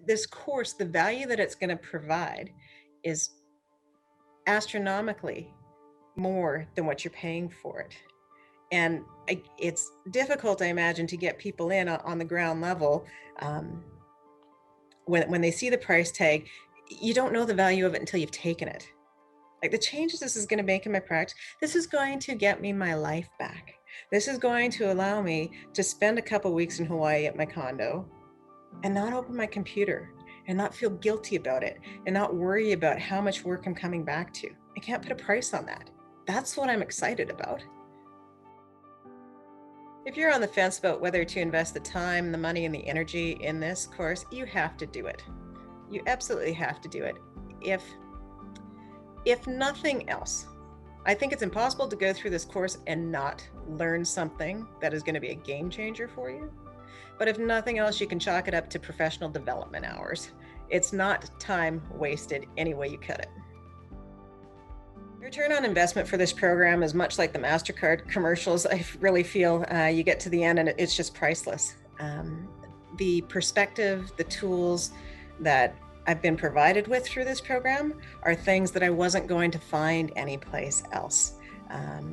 this course, the value that it's going to provide is astronomically more than what you're paying for it. And it's difficult, I imagine, to get people in on the ground level. Um, when they see the price tag, you don't know the value of it until you've taken it. Like the changes this is going to make in my practice, this is going to get me my life back. This is going to allow me to spend a couple weeks in Hawaii at my condo and not open my computer and not feel guilty about it and not worry about how much work I'm coming back to. I can't put a price on that. That's what I'm excited about. If you're on the fence about whether to invest the time, the money, and the energy in this course, you have to do it. You absolutely have to do it. If nothing else, I think it's impossible to go through this course and not learn something that is going to be a game changer for you. But if nothing else, you can chalk it up to professional development hours. It's not time wasted any way you cut it. The return on investment for this program is much like the MasterCard commercials. I really feel you get to the end and it's just priceless. The perspective, the tools that I've been provided with through this program are things that I wasn't going to find anyplace else.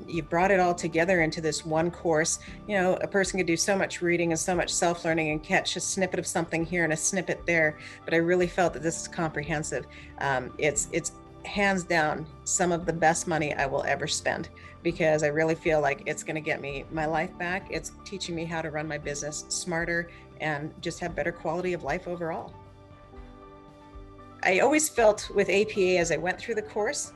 You brought it all together into this one course. You know, a person could do so much reading and so much self-learning and catch a snippet of something here and a snippet there, but I really felt that this is comprehensive. It's hands down some of the best money I will ever spend, because I really feel like it's going to get me my life back. It's teaching me how to run my business smarter and just have better quality of life overall. I always felt with APA as I went through the course,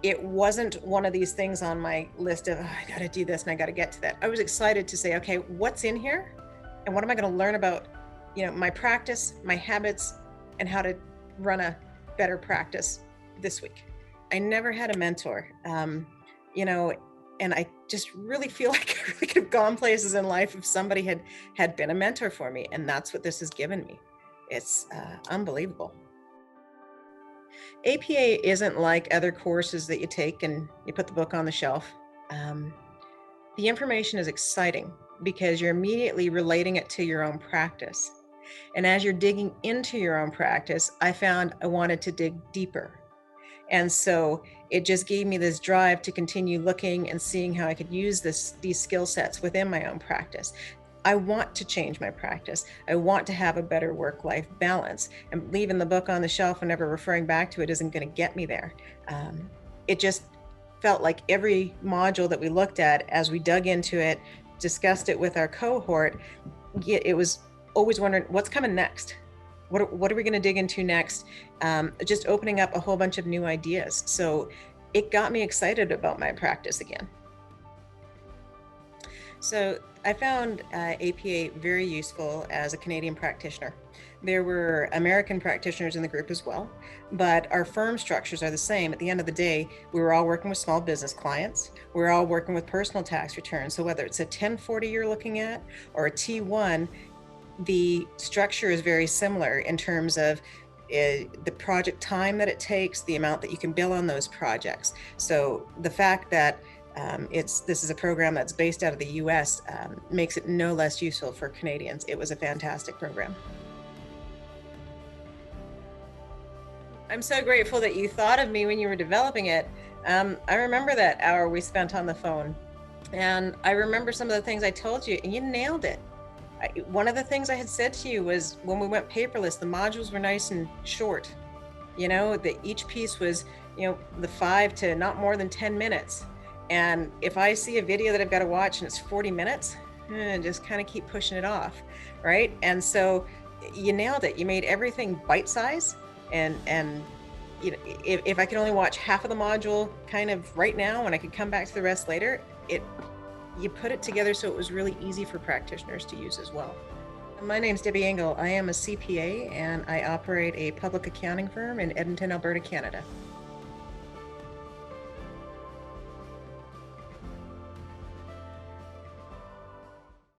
it wasn't one of these things on my list of, oh, I got to do this and I got to get to that. I was excited to say, okay, what's in here and what am I going to learn about, my practice, my habits, and how to run a better practice this week. I never had a mentor, and I just really feel like I really could have gone places in life if somebody had been a mentor for me. And that's what this has given me. It's unbelievable. APA isn't like other courses that you take and you put the book on the shelf. Um, the information is exciting because you're immediately relating it to your own practice. And as you're digging into your own practice, I found I wanted to dig deeper. And so it just gave me this drive to continue looking and seeing how I could use these skill sets within my own practice. I want to change my practice. I want to have a better work-life balance. And leaving the book on the shelf and never referring back to it isn't going to get me there. It just felt like every module that we looked at, as we dug into it, discussed it with our cohort, it was always wondering what's coming next. What are we going to dig into next? Just opening up a whole bunch of new ideas. So it got me excited about my practice again. So I found APA very useful as a Canadian practitioner. There were American practitioners in the group as well, but our firm structures are the same. At the end of the day, we were all working with small business clients. We're all working with personal tax returns. So whether it's a 1040 you're looking at or a T1, the structure is very similar in terms of the project time that it takes, the amount that you can bill on those projects. So the fact that this is a program that's based out of the US makes it no less useful for Canadians. It was a fantastic program. I'm so grateful that you thought of me when you were developing it. I remember that hour we spent on the phone, and I remember some of the things I told you, and you nailed it. One of the things I had said to you was when we went paperless, the modules were nice and short. That each piece was, the 5 to not more than 10 minutes. And if I see a video that I've got to watch and it's 40 minutes, just kind of keep pushing it off, right? And so you nailed it. You made everything bite-sized, and if I could only watch half of the module kind of right now and I could come back to the rest later, you put it together so it was really easy for practitioners to use as well. My name's Debbie Engel. I am a CPA and I operate a public accounting firm in Edmonton, Alberta, Canada.